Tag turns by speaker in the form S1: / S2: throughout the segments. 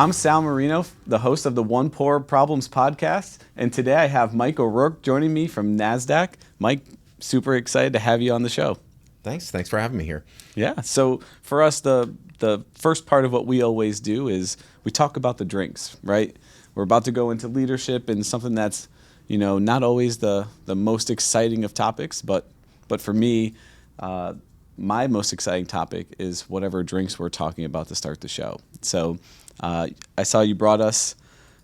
S1: I'm Sal Marino, the host of the One Pour Problems podcast, and today I have Mike O'Rourke joining me from Nasdaq. Mike, super excited to have you on the show.
S2: Thanks for having me here.
S1: Yeah, so for us, the first part of what we always do is we talk about the drinks, right? We're about to go into leadership and something that's, not always the most exciting of topics, but for me, my most exciting topic is whatever drinks we're talking about to start the show. So I saw you brought us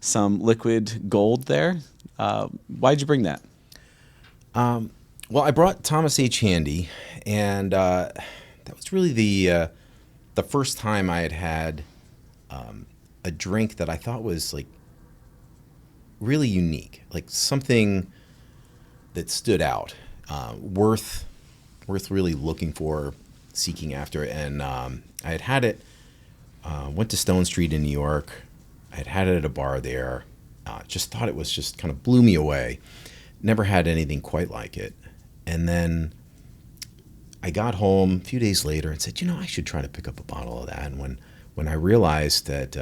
S1: some liquid gold there. Why'd you bring that?
S2: Well, I brought Thomas H. Handy, and that was really the first time I had a drink that I thought was like really unique, like something that stood out, worth really looking for, seeking after. And I had it, went to Stone Street in New York. I had it at a bar there. Just thought it was just kind of blew me away. Never had anything quite like it. And then I got home a few days later and said, I should try to pick up a bottle of that. And when I realized that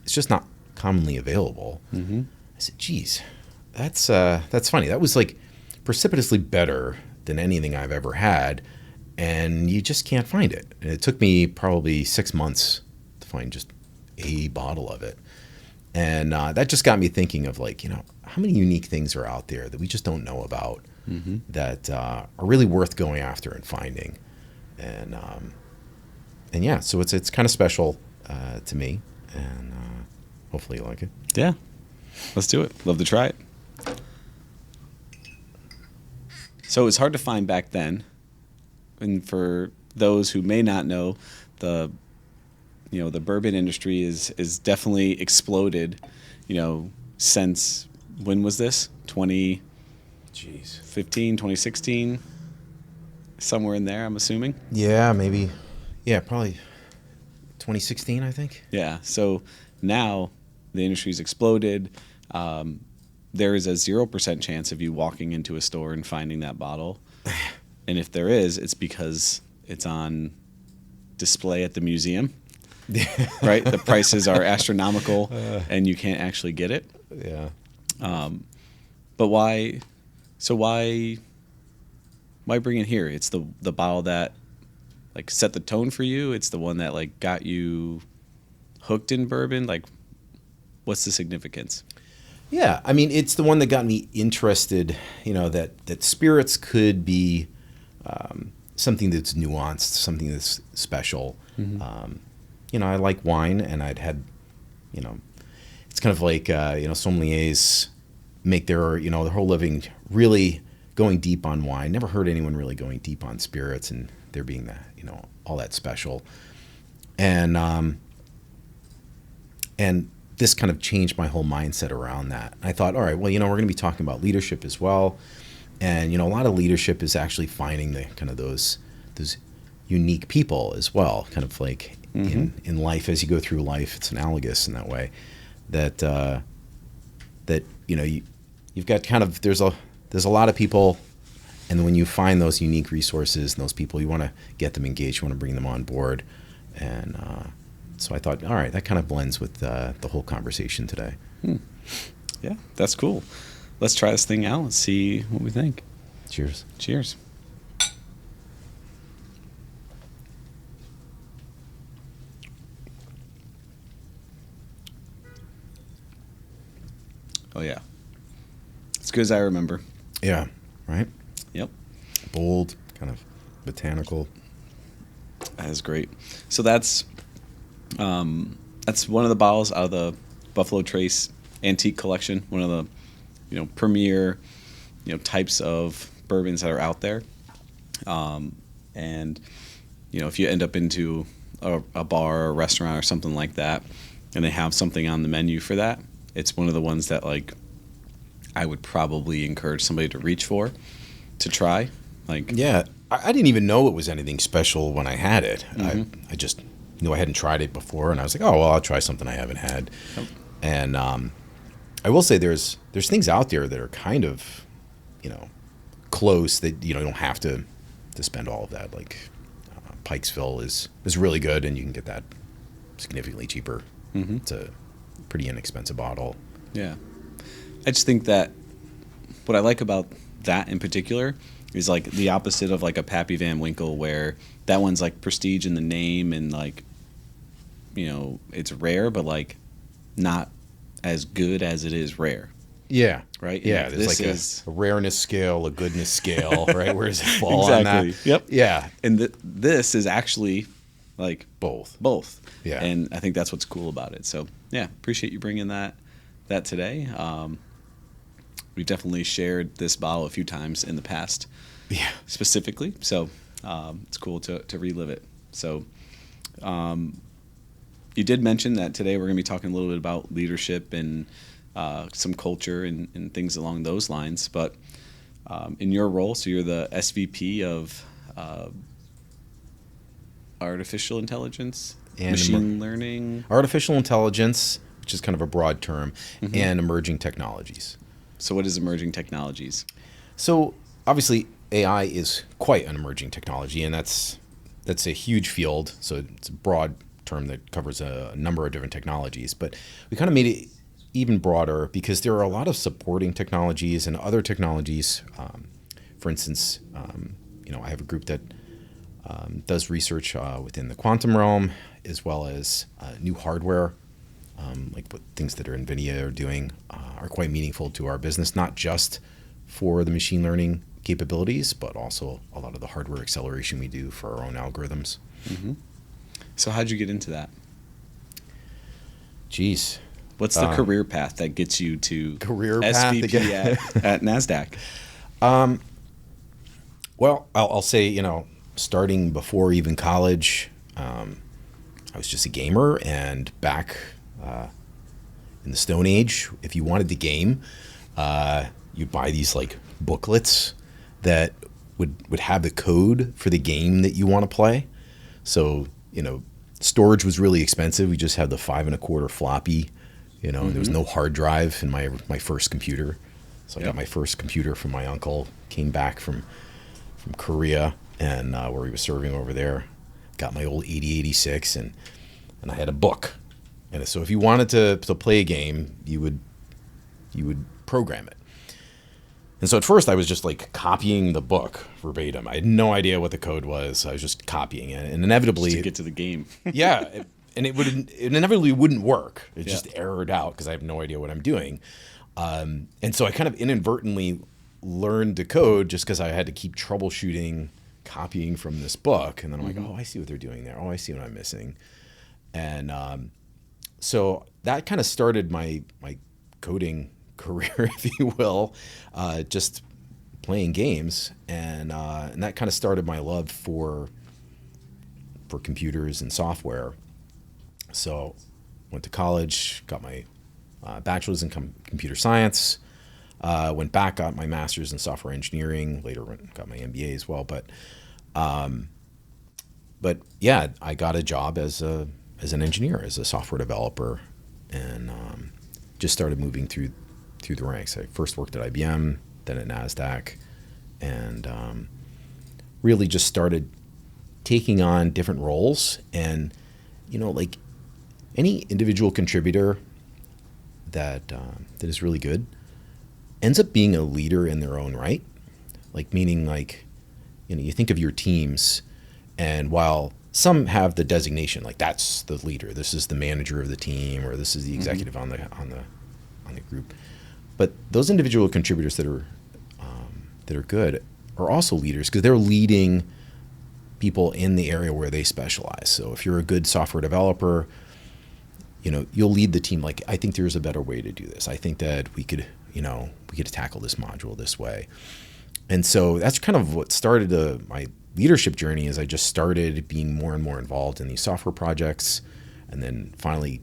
S2: it's just not commonly available, I said, geez, that's funny. That was like precipitously better than anything I've ever had, and you just can't find it. And it took me probably 6 months to find just a bottle of it. And that just got me thinking of how many unique things are out there that we just don't know about that are really worth going after and finding. And yeah, so it's kind of special to me, and hopefully you like it.
S1: Yeah, let's do it. Love to try it. So it was hard to find back then, and for those who may not know, the bourbon industry is definitely exploded. Since when was this? 2015, 2016, somewhere in there, I'm assuming.
S2: Yeah, maybe. Yeah, probably 2016, I think.
S1: Yeah. So now the industry's exploded. There is a 0% chance of you walking into a store and finding that bottle. And if there is, it's because it's on display at the museum, right? The prices are astronomical and you can't actually get it.
S2: Yeah.
S1: But why? So why bring it here? It's the bottle that set the tone for you. It's the one that got you hooked in bourbon. What's the significance?
S2: Yeah, I mean, it's the one that got me interested, that spirits could be something that's nuanced, something that's special. I like wine, and I'd had, it's kind of like, sommeliers make their whole living really going deep on wine. Never heard anyone really going deep on spirits, and there being that, all that special. And this kind of changed my whole mindset around that. I thought, all right, well, we're going to be talking about leadership as well. And, a lot of leadership is actually finding the kind of those unique people as well, kind of like in life, as you go through life, it's analogous in that way that you've got kind of, there's a lot of people. And when you find those unique resources and those people, you want to get them engaged, you want to bring them on board. And, so I thought, all right, that kind of blends with the whole conversation today.
S1: Yeah, that's cool. Let's try this thing out and see what we think.
S2: Cheers.
S1: Cheers. Oh, yeah. As good as I remember.
S2: Yeah, right?
S1: Yep.
S2: Bold, kind of botanical.
S1: That is great. So that's one of the bottles out of the Buffalo Trace Antique Collection, one of the premier types of bourbons that are out there. And if you end up into a bar or a restaurant or something like that, and they have something on the menu for that, it's one of the ones that I would probably encourage somebody to reach for, to try.
S2: Yeah, I didn't even know it was anything special when I had it. I just knew I hadn't tried it before, and I was like, oh, well, I'll try something I haven't had. Yep. And I will say there's things out there that are kind of, close that, you don't have to spend all of that. Pikesville is really good, and you can get that significantly cheaper It's a pretty inexpensive bottle.
S1: Yeah. I just think that what I like about that in particular is like the opposite of like a Pappy Van Winkle, where that one's like prestige in the name and like, it's rare, but like not as good as it is rare.
S2: Yeah.
S1: Right?
S2: Yeah.
S1: And
S2: There's like a rareness scale, a goodness scale, right? Where does it fall on that?
S1: Yep.
S2: Yeah.
S1: And this is actually like
S2: Both. Yeah.
S1: And I think that's what's cool about it. So yeah, appreciate you bringing that today. We've definitely shared this bottle a few times in the past.
S2: Yeah.
S1: Specifically. So it's cool to relive it. So you did mention that today we're going to be talking a little bit about leadership and some culture and things along those lines. But in your role, so you're the SVP of artificial intelligence,
S2: And
S1: machine learning.
S2: Artificial intelligence, which is kind of a broad term, and emerging technologies.
S1: So what is emerging technologies?
S2: So obviously AI is quite an emerging technology, and that's a huge field. So it's a broad term that covers a number of different technologies. But we kind of made it even broader because there are a lot of supporting technologies and other technologies. For instance, I have a group that does research within the quantum realm, as well as new hardware, like what things that NVIDIA are doing are quite meaningful to our business, not just for the machine learning capabilities, but also a lot of the hardware acceleration we do for our own algorithms.
S1: Mm-hmm. So how'd you get into that?
S2: Geez.
S1: What's the career path that gets you to
S2: career
S1: SVP
S2: path
S1: at Nasdaq?
S2: Well, I'll say, starting before even college, I was just a gamer, and back in the Stone Age, if you wanted to game, you'd buy these like booklets that would have the code for the game that you want to play. So, storage was really expensive. We just had the 5 1/4 floppy, and there was no hard drive in my first computer. So I got my first computer from my uncle, came back from Korea, and where he was serving over there. Got my old 8086, and I had a book. And so if you wanted to play a game, you would program it. And so at first I was just like copying the book verbatim. I had no idea what the code was. I was just copying it, and inevitably
S1: Just to get to the game.
S2: yeah, and it inevitably wouldn't work. It just errored out because I have no idea what I'm doing. And so I kind of inadvertently learned to code just because I had to keep troubleshooting, copying from this book. And then I'm like, oh, I see what they're doing there. Oh, I see what I'm missing. And so that kind of started my coding career, if you will, just playing games. And that kind of started my love for computers and software. So went to college, got my bachelor's in computer science, went back, got my master's in software engineering, later got my MBA as well. But yeah, I got a job as an engineer, as a software developer, and just started moving through the ranks. I first worked at IBM, then at Nasdaq, and really just started taking on different roles. And like any individual contributor that is really good ends up being a leader in their own right. Like, meaning, like, you think of your teams, and while some have the designation, like that's the leader, this is the manager of the team, or this is the executive on the group, but those individual contributors that are good are also leaders because they're leading people in the area where they specialize. So if you're a good software developer, you'll lead the team. Like, I think there's a better way to do this. I think that we could tackle this module this way. And so that's kind of what started my leadership journey. Is I just started being more and more involved in these software projects, and then finally,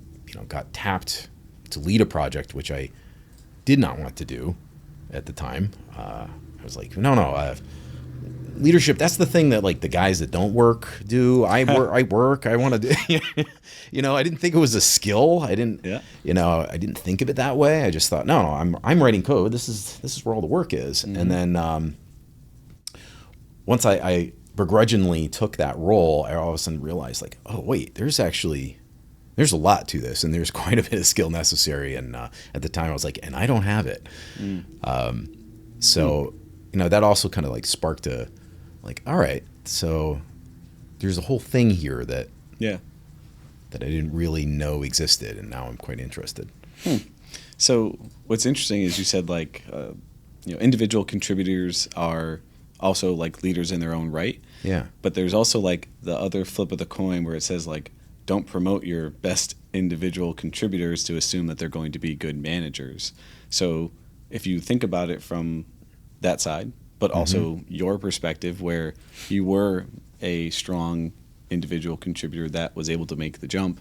S2: got tapped to lead a project, which I did not want to do at the time. I was like, no, leadership, that's the thing that like the guys that don't work do. I work. I want to do. I didn't think it was a skill. I didn't. I didn't think of it that way. I just thought, no, I'm writing code. This is where all the work is. And then once I begrudgingly took that role, I all of a sudden realized, like, oh wait, there's actually there's a lot to this, and there's quite a bit of skill necessary. And at the time, I was like, and I don't have it. So, that also kind of like sparked a, like, all right, so there's a whole thing here that I didn't really know existed, and now I'm quite interested.
S1: So what's interesting is you said like, individual contributors are also like leaders in their own right.
S2: Yeah.
S1: But there's also like the other flip of the coin where it says like, don't promote your best individual contributors to assume that they're going to be good managers. So if you think about it from that side, but also your perspective where you were a strong individual contributor that was able to make the jump,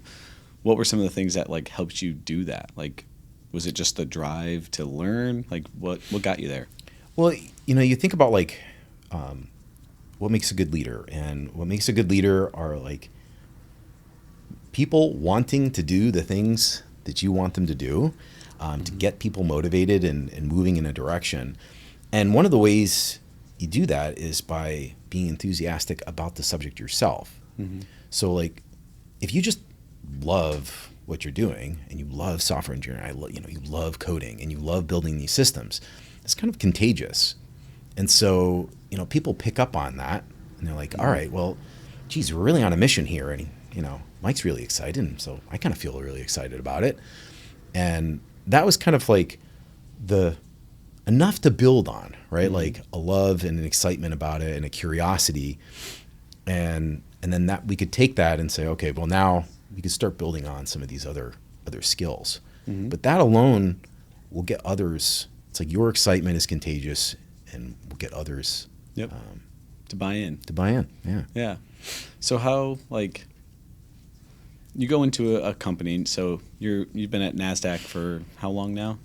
S1: what were some of the things that like helped you do that? Like, was it just the drive to learn? Like what got you there?
S2: Well, you think about like what makes a good leader, and what makes a good leader are like people wanting to do the things that you want them to do, to get people motivated and moving in a direction. And one of the ways you do that is by being enthusiastic about the subject yourself. So like, if you just love what you're doing and you love software engineering, you love coding and you love building these systems, it's kind of contagious. And so, people pick up on that and they're like, all right, well, geez, we're really on a mission here. And, Mike's really excited. And so I kind of feel really excited about it. And that was kind of like enough to build on, right? Like a love and an excitement about it and a curiosity. And then that we could take that and say, okay, well now we could start building on some of these other skills. But that alone will get others. It's like your excitement is contagious, and will get others
S1: to buy in.
S2: Yeah.
S1: So how, like, you go into a company, so you've been at Nasdaq for how long now?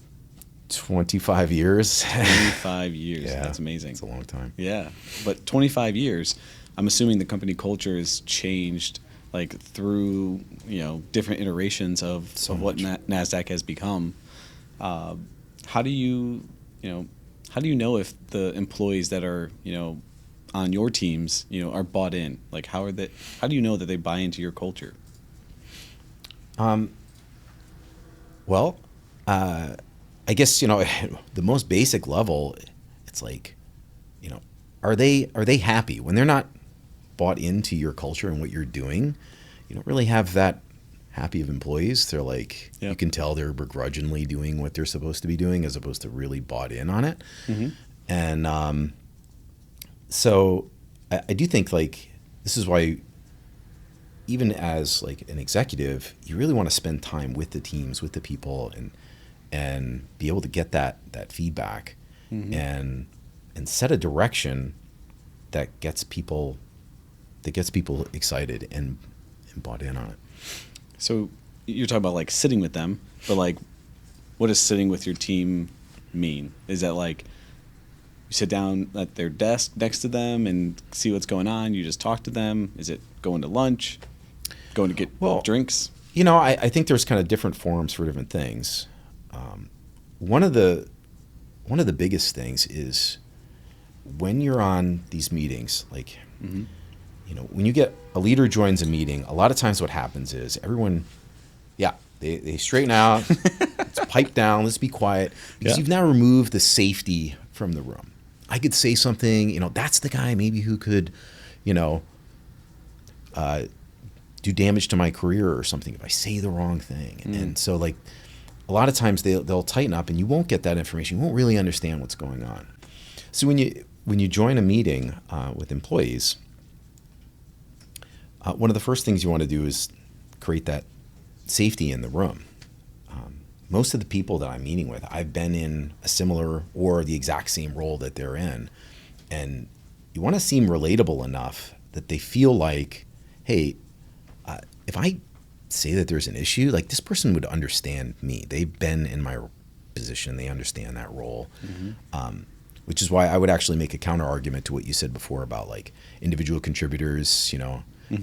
S2: 25 years.
S1: 25 years.
S2: Yeah,
S1: that's amazing.
S2: It's a long time.
S1: Yeah, but 25 years, I'm assuming the company culture has changed like through different iterations of what Nasdaq has become. How do you know if the employees that are on your teams are bought in? Like how do you know that they buy into your culture?
S2: Well, I guess the most basic level, it's like, are they happy when they're not bought into your culture and what you're doing? You don't really have that happy of employees. They're like, you can tell they're begrudgingly doing what they're supposed to be doing as opposed to really bought in on it. And so I do think like this is why even as like an executive, you really want to spend time with the teams, with the people, and be able to get that feedback and set a direction that gets people excited and bought in on it.
S1: So you're talking about like sitting with them, but like what does sitting with your team mean? Is that like you sit down at their desk next to them and see what's going on? You just talk to them? Is it going to lunch? Going to get drinks?
S2: I think there's kind of different forums for different things. One of the biggest things is when you're on these meetings, like, when you get a leader joins a meeting, a lot of times what happens is everyone, they straighten out, it's pipe down, let's be quiet, because you've now removed the safety from the room. I could say something, that's the guy maybe who could, do damage to my career or something if I say the wrong thing. And so like a lot of times they'll tighten up and you won't get that information. You won't really understand what's going on. So when you join a meeting with employees, one of the first things you want to do is create that safety in the room. Most of the people that I'm meeting with, I've been in a similar or the exact same role that they're in. And you want to seem relatable enough that they feel like, hey, if I say that there's an issue, like this person would understand me. They've been in my position. They understand that role. Which is why I would actually make a counter argument to what you said before about like individual contributors,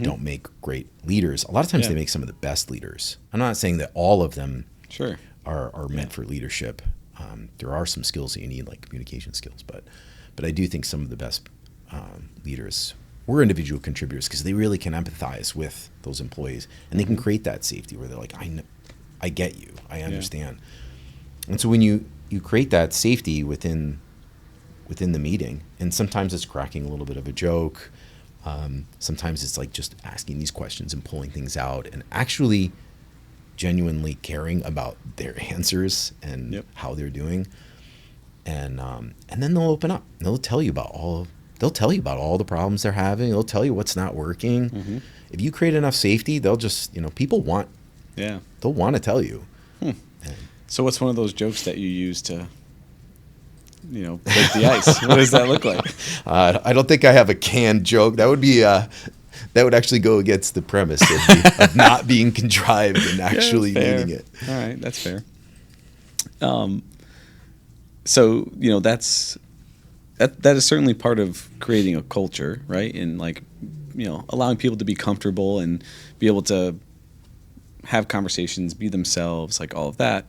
S2: don't make great leaders. A lot of times they make some of the best leaders. I'm not saying that all of them are meant for leadership. There are some skills that you need, like communication skills, but I do think some of the best leaders we're individual contributors because they really can empathize with those employees, and they can create that safety where they're like, I get you, I understand. And so when you create that safety within the meeting, and sometimes it's cracking a little bit of a joke, sometimes it's like just asking these questions and pulling things out and actually genuinely caring about their answers and how they're doing. And then they'll open up. And they'll tell you about all the problems they're having. They'll tell you what's not working. If you create enough safety, they'll just, they'll want to tell you.
S1: So what's one of those jokes that you use to, break the ice? What does that look like?
S2: I don't think I have a canned joke. That would be that would actually go against the premise of not being contrived and actually meaning it.
S1: All right, that's fair. So that is certainly part of creating a culture, right? And allowing people to be comfortable and be able to have conversations, be themselves, like all of that.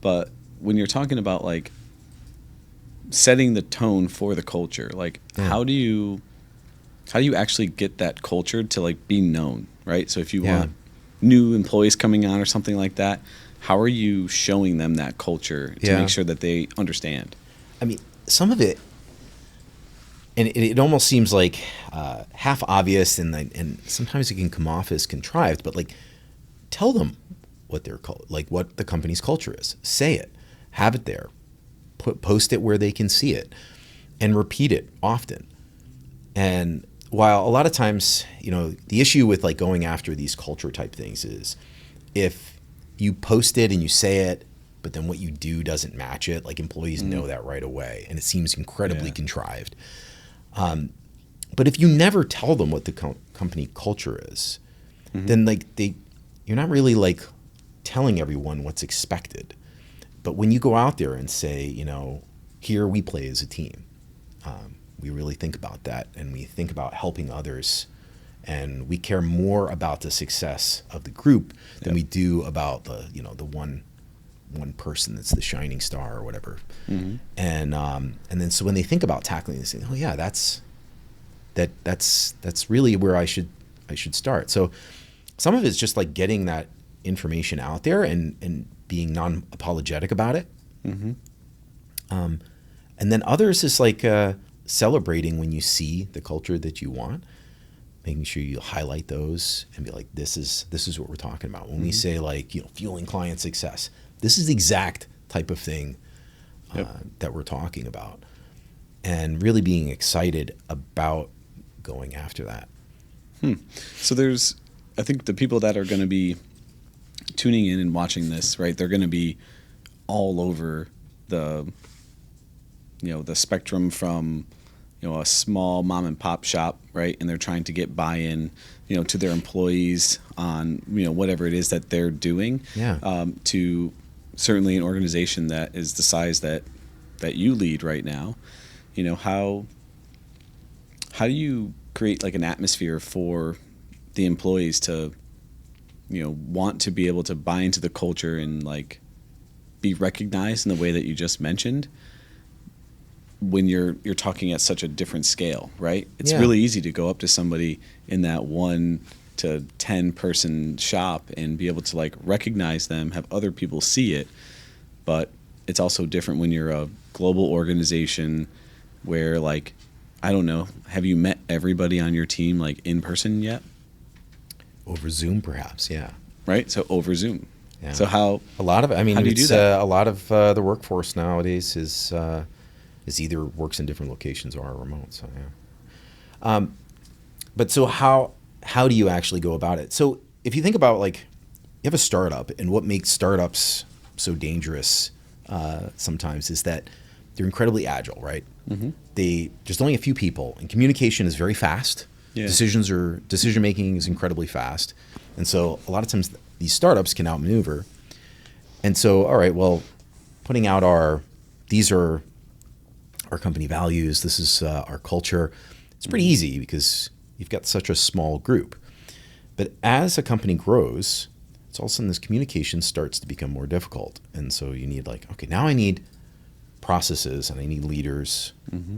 S1: But when you're talking about setting the tone for the culture, how do you actually get that culture to be known, right? So if you want new employees coming on or something like that, how are you showing them that culture to make sure that they understand?
S2: I mean, some of it, and it almost seems like half obvious, and sometimes it can come off as contrived, but tell them what what the company's culture is. Say it, have it there, post it where they can see it, and repeat it often. And while a lot of times, the issue with going after these culture type things is if you post it and you say it, but then what you do doesn't match it, employees know that right away, and it seems incredibly contrived. But if you never tell them what the company culture is, then you're not really telling everyone what's expected. But when you go out there and say, here we play as a team, we really think about that, and we think about helping others, and we care more about the success of the group than we do about the one person that's the shining star or whatever. And then so when they think about tackling this thing, that's really where I should start. So some of it's just getting that information out there and being non-apologetic about it. And then others is celebrating when you see the culture that you want, making sure you highlight those and be like, this is what we're talking about. When we say fueling client success, this is the exact type of thing that we're talking about, and really being excited about going after that.
S1: So I think the people that are going to be tuning in and watching this, right, they're going to be all over the spectrum from, a small mom and pop shop, right? And they're trying to get buy-in, to their employees on, whatever it is that they're doing, to certainly an organization that is the size that you lead right now. How do you create an atmosphere for the employees to, want to be able to buy into the culture and be recognized in the way that you just mentioned when you're talking at such a different scale, right? It's really easy to go up to somebody in that 1 to 10 person shop and be able to recognize them, have other people see it. But it's also different when you're a global organization where I don't know, have you met everybody on your team in person yet?
S2: Over Zoom, perhaps,
S1: Right? So over Zoom. Yeah. So how
S2: a lot of how do you do that? A lot of the workforce nowadays is either works in different locations or are remote. So but so how do you actually go about it? So if you think about you have a startup, and what makes startups so dangerous sometimes is that they're incredibly agile, right? There's only a few people, and communication is very fast. Decision making is incredibly fast, and so a lot of times these startups can outmaneuver. And so, all right, well, putting out these are our company values. This is our culture. It's pretty easy because you've got such a small group. But as a company grows, it's all of a sudden this communication starts to become more difficult, and so you need okay, now I need processes and I need leaders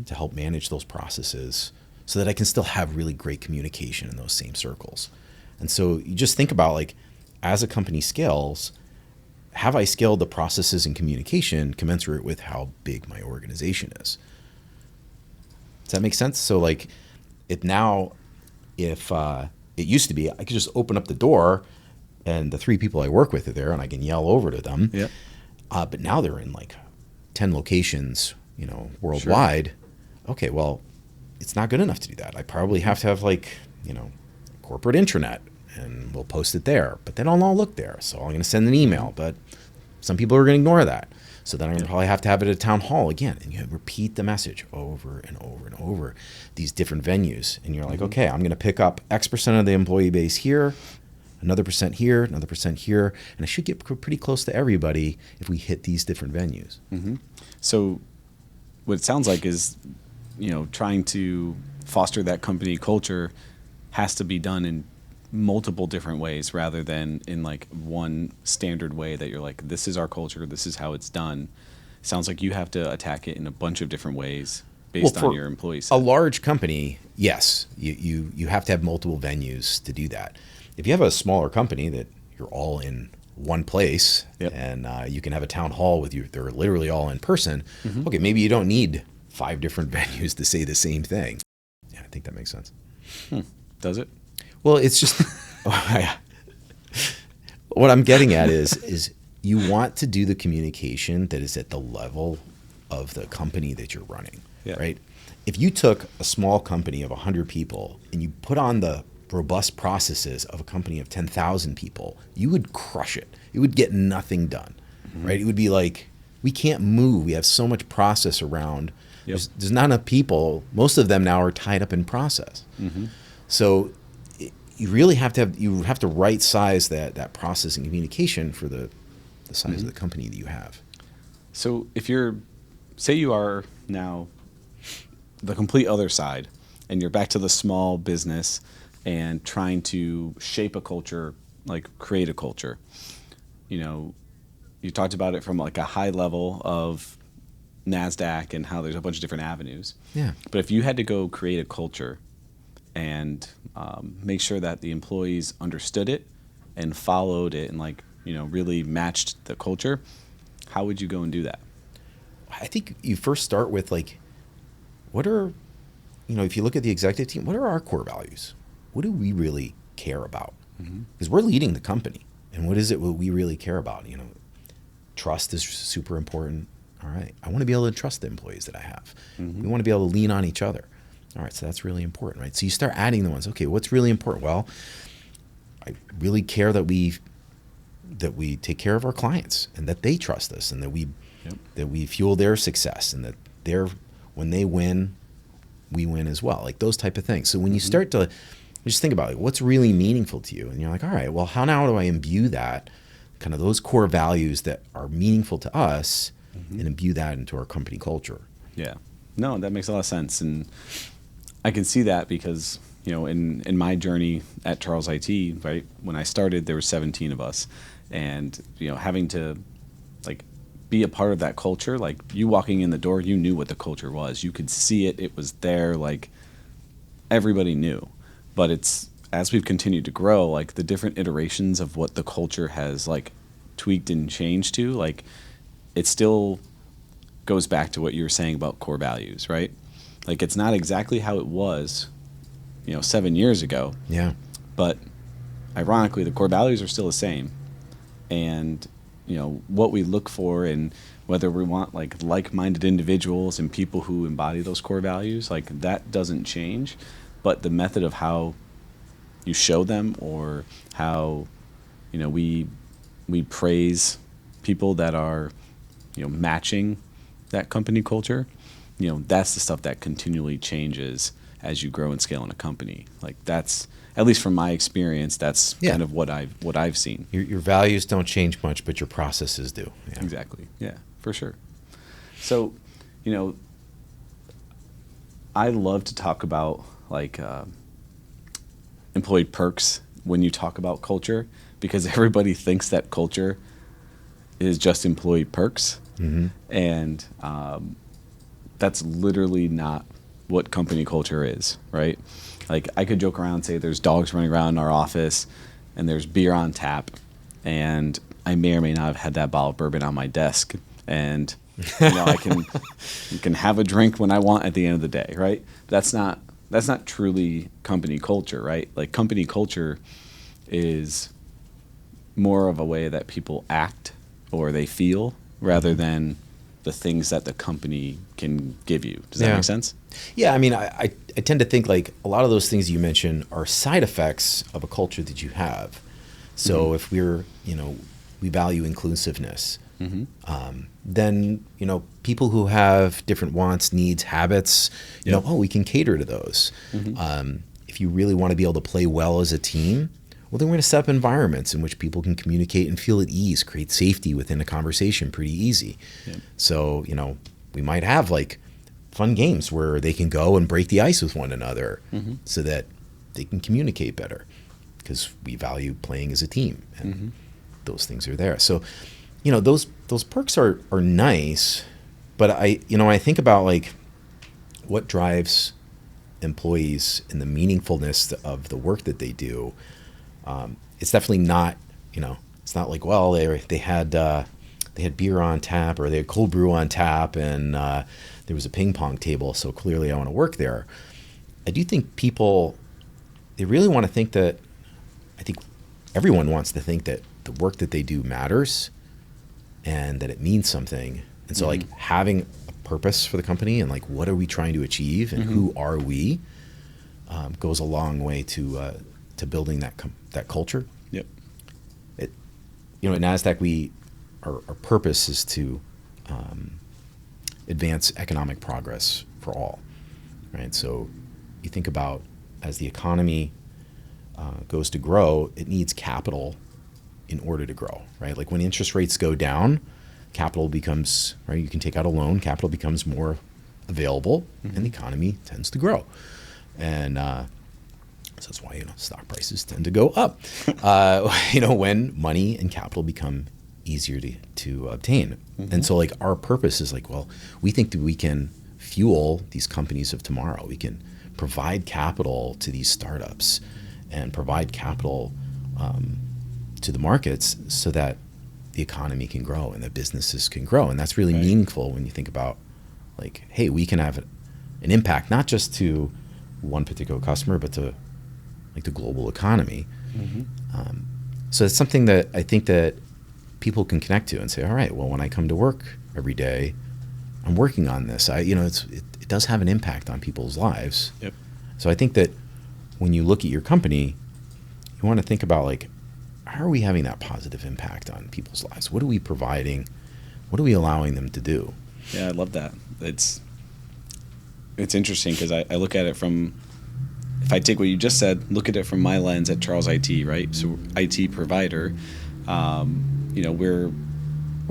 S2: to help manage those processes so that I can still have really great communication in those same circles. And so you just think about, like, as a company scales, have I scaled the processes and communication commensurate with how big my organization is? Does that make sense? So, like, if it used to be, I could just open up the door and the 3 people I work with are there and I can yell over to them.
S1: Yep.
S2: But now they're in like 10 locations, worldwide. Sure. Okay, well, it's not good enough to do that. I probably have to have, like, corporate intranet, and we'll post it there. But they don't all look there, so I'm going to send an email. But some people are going to ignore that. So then I'm going to probably have to have it at a town hall again. And you repeat the message over and over and over, these different venues. And you're like, okay, I'm going to pick up X% of the employee base here, another percent here, another percent here. And I should get pretty close to everybody if we hit these different venues.
S1: Mm-hmm. So what it sounds like is, trying to foster that company culture has to be done in multiple different ways rather than in like one standard way that you're like, this is our culture, this is how it's done. Sounds like you have to attack it in a bunch of different ways based on your employees.
S2: A large company, yes, you have to have multiple venues to do that. If you have a smaller company that you're all in one place, yep, and you can have a town hall with you, they're literally all in person. Mm-hmm. Okay, maybe you don't need 5 different venues to say the same thing. Yeah, I think that makes sense.
S1: Does it?
S2: Well, it's just what I'm getting at is you want to do the communication that is at the level of the company that you're running, yeah, right? If you took a small company of 100 people and you put on the robust processes of a company of 10,000 people, you would crush it. It would get nothing done, mm-hmm, right? It would be like, we can't move. We have so much process around. Yep. There's not enough people. Most of them now are tied up in process. Mm-hmm. So you really have to right size that process and communication for the size, mm-hmm, of the company that you have.
S1: So if say you are now the complete other side and you're back to the small business and trying to shape a culture, like create a culture, you talked about it from like a high level of Nasdaq and how there's a bunch of different avenues.
S2: Yeah.
S1: But if you had to go create a culture and make sure that the employees understood it and followed it and really matched the culture, how would you go and do that?
S2: I think you first start with what are, if you look at the executive team, what are our core values? What do we really care about? Because we're leading the company, and what is it what we really care about? Trust is super important. All right, I want to be able to trust the employees that I have. Mm-hmm. We want to be able to lean on each other. All right, so that's really important, right? So you start adding the ones. Okay, what's really important? Well, I really care that we take care of our clients and that they trust us and that we fuel their success and that when they win, we win as well. Like those type of things. So when you start to just think about what's really meaningful to you, and you're like, all right, well, how now do I imbue that, kind of those core values that are meaningful to us, and imbue that into our company culture?
S1: Yeah, no, that makes a lot of sense, and I can see that because in my journey at Charles IT, right, when I started, there were 17 of us, and having to be a part of that culture, like you walking in the door, you knew what the culture was. You could see it. It was there. Like everybody knew. But it's as we've continued to grow, like the different iterations of what the culture has tweaked and changed to, it still goes back to what you were saying about core values, right? Like it's not exactly how it was, 7 years ago.
S2: Yeah.
S1: But ironically, the core values are still the same. And what we look for and whether we want like-minded individuals and people who embody those core values, that doesn't change, but the method of how you show them or how we praise people that are matching that company culture, that's the stuff that continually changes as you grow and scale in a company. That's, at least from my experience, that's kind of what I've seen.
S2: Your values don't change much, but your processes do. Yeah.
S1: Exactly. Yeah, for sure. So, I love to talk about employee perks when you talk about culture, because everybody thinks that culture is just employee perks, and that's literally not what company culture is, right? Like I could joke around and say there's dogs running around in our office and there's beer on tap, and I may or may not have had that bottle of bourbon on my desk, and I can have a drink when I want at the end of the day, right? That's not truly company culture, right? Like company culture is more of a way that people act or they feel rather than the things that the company can give you. Does that make sense?
S2: Yeah, I mean, I tend to think like a lot of those things you mentioned are side effects of a culture that you have. So if we value inclusiveness, then, people who have different wants, needs, habits, we can cater to those. If you really want to be able to play well as a team, well, then we're going to set up environments in which people can communicate and feel at ease, create safety within a conversation pretty easy. Yep. So, we might have like fun games where they can go and break the ice with one another so that they can communicate better because we value playing as a team and those things are there. So, those perks are nice, but I think about like what drives employees and the meaningfulness of the work that they do. It's definitely not, it's not like, well, they had beer on tap or they had cold brew on tap and there was a ping pong table, so clearly I want to work there. I do think people, they really want to think that, I think everyone wants to think that the work that they do matters and that it means something. And so like having a purpose for the company and like what are we trying to achieve and who are we goes a long way to building that culture.
S1: Yep.
S2: At Nasdaq, our purpose is to advance economic progress for all, right? So you think about as the economy goes to grow, it needs capital in order to grow, right? Like when interest rates go down, capital becomes, right? You can take out a loan, capital becomes more available, and the economy tends to grow. And so that's why stock prices tend to go up. When money and capital become easier to obtain. And so like our purpose is like, well, we think that we can fuel these companies of tomorrow. We can provide capital to these startups and provide capital to the markets so that the economy can grow and the businesses can grow. And that's really meaningful when you think about like, hey, we can have an impact not just to one particular customer, but to like the global economy. So it's something that I think that people can connect to and say, all right, well, when I come to work every day, I'm working on this. It does have an impact on people's lives.
S1: Yep.
S2: So I think that when you look at your company, you want to think about like, how are we having that positive impact on people's lives? What are we providing? What are we allowing them to do?
S1: Yeah, I love that. It's interesting because I look at it from, if I take what you just said, look at it from my lens at Charles IT, right? So IT provider, we're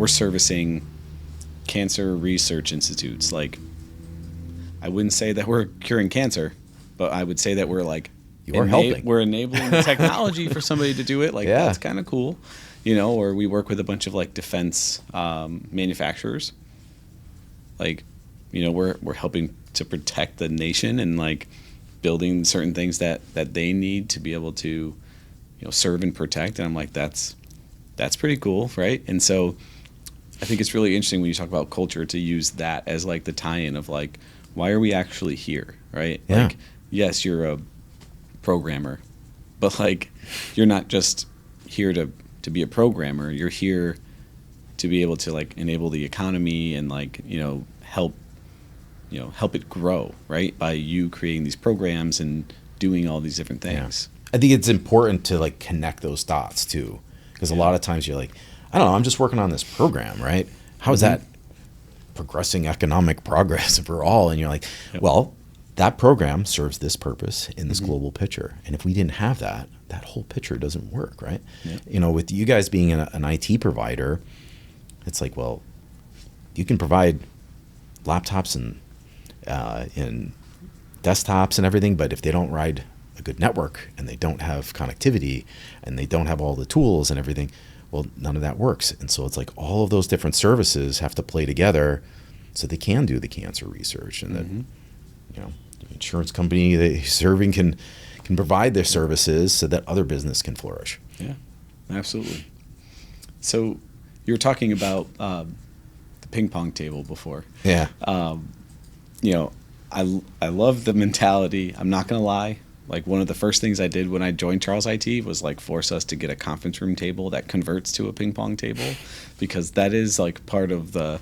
S1: servicing cancer research institutes. Like, I wouldn't say that we're curing cancer, but I would say that we're like,
S2: helping.
S1: We're enabling the technology for somebody to do it. Like, that's kind of cool, or we work with a bunch of like defense manufacturers. Like, we're helping to protect the nation and like building certain things that they need to be able to, serve and protect. And I'm like, that's pretty cool, right? And so I think it's really interesting when you talk about culture to use that as like the tie-in of like, why are we actually here, right?
S2: Yeah.
S1: Like, yes, you're a programmer, but like you're not just here to be a programmer. You're here to be able to like enable the economy and like help it grow, right, by you creating these programs and doing all these different things.
S2: I think it's important to like connect those dots too, because a lot of times you're like, I don't know, I'm just working on this program, right? How is that progressing economic progress for all? And you're like, well, that program serves this purpose in this global picture. And if we didn't have that whole picture doesn't work, right? Yep. With you guys being an IT provider, it's like, well, you can provide laptops and desktops and everything, but if they don't ride a good network and they don't have connectivity and they don't have all the tools and everything, well, none of that works. And so it's like all of those different services have to play together so they can do the cancer research and the insurance company that he's serving can provide their services so that other business can flourish.
S1: Yeah, absolutely. So you were talking about the ping pong table before.
S2: Yeah.
S1: I love the mentality. I'm not going to lie. Like, one of the first things I did when I joined Charles IT was like force us to get a conference room table that converts to a ping pong table, because that is like it's part of the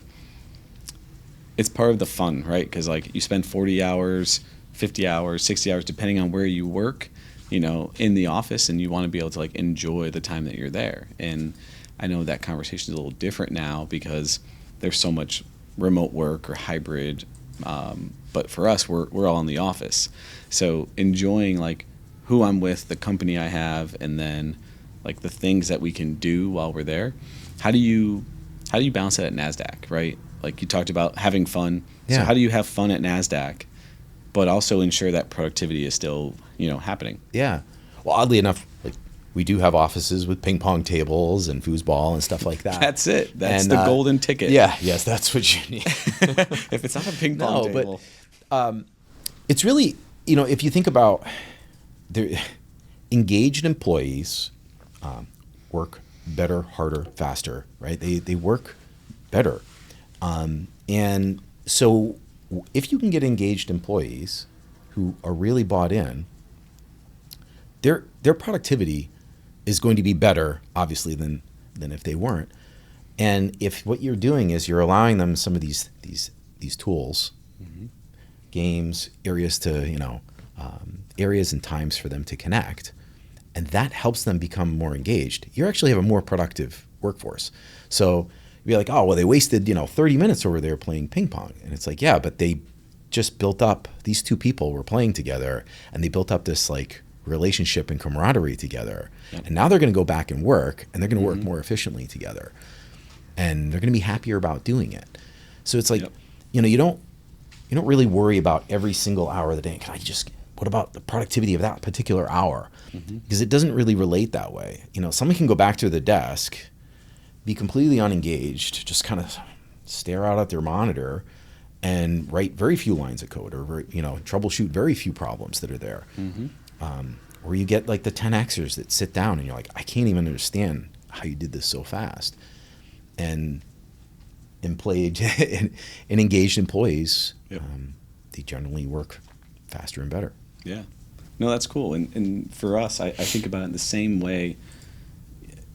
S1: fun, right? Because like you spend 40 hours, 50 hours, 60 hours, depending on where you work, in the office, and you want to be able to like enjoy the time that you're there. And I know that conversation is a little different now because there's so much remote work or hybrid. But for us, we're all in the office. So enjoying like who I'm with, the company I have, and then like the things that we can do while we're there. How do you balance that at Nasdaq, right? Like you talked about having fun.
S2: Yeah.
S1: So how do you have fun at Nasdaq, but also ensure that productivity is still, happening?
S2: Yeah. Well, oddly enough, like we do have offices with ping pong tables and foosball and stuff like that.
S1: That's it. That's the golden ticket.
S2: Yeah. Yes, that's what you need.
S1: If it's not a ping pong table.
S2: But it's really, if you think about engaged employees work better, harder, faster, right? They work better. And so if you can get engaged employees who are really bought in, their productivity is going to be better, obviously, than if they weren't. And if what you're doing is you're allowing them some of these tools, mm-hmm. games, areas to, areas and times for them to connect, and that helps them become more engaged, you actually have a more productive workforce. So you'd be like, oh, well, they wasted, 30 minutes over there playing ping pong. And it's like, yeah, but they just built up, these two people were playing together, and they built up this like relationship and camaraderie together. Yep. And now they're going to go back and work, and they're going to work more efficiently together. And they're going to be happier about doing it. So it's like, you don't really worry about every single hour of the day. What about the productivity of that particular hour? Mm-hmm. Because it doesn't really relate that way. Someone can go back to the desk, be completely unengaged, just kind of stare out at their monitor and write very few lines of code, or troubleshoot very few problems that are there. Mm-hmm. Or you get like the 10Xers that sit down and you're like, I can't even understand how you did this so fast. And engaged employees, they generally work faster and better.
S1: Yeah. No, that's cool. And for us, I think about it in the same way.